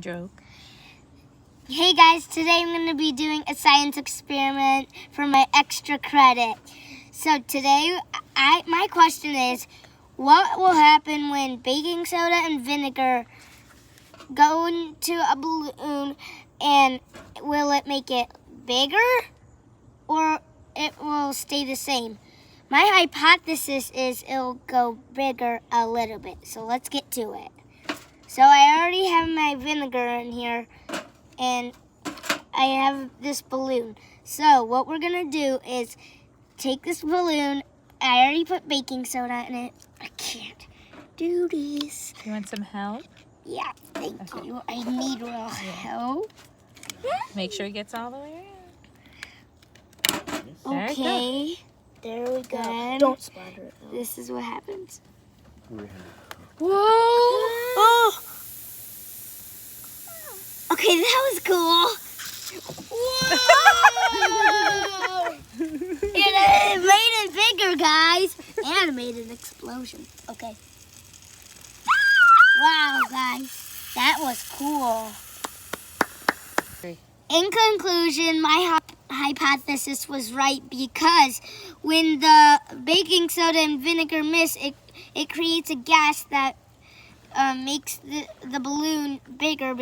Joke. Hey guys, today I'm going to be doing a science experiment for my extra credit. So today, my question is, what will happen when baking soda and vinegar go into a balloon, and will it make it bigger or it will stay the same? My hypothesis is it'll go bigger a little bit, so let's get to it. So I already have my vinegar in here, and I have this balloon. So what we're gonna do is take this balloon. I already put baking soda in it. I can't do this. You want some help? Yeah, thank you. I need real help. Make sure it gets all the way around. Okay, there we go. Don't splatter it. This is what happens. Whoa! Oh! Okay, that was cool. Whoa! It made it bigger, guys. And it made an explosion. Okay. Wow, guys. That was cool. In conclusion, my hypothesis was right because when the baking soda and vinegar mix, it creates a gas that makes the balloon bigger.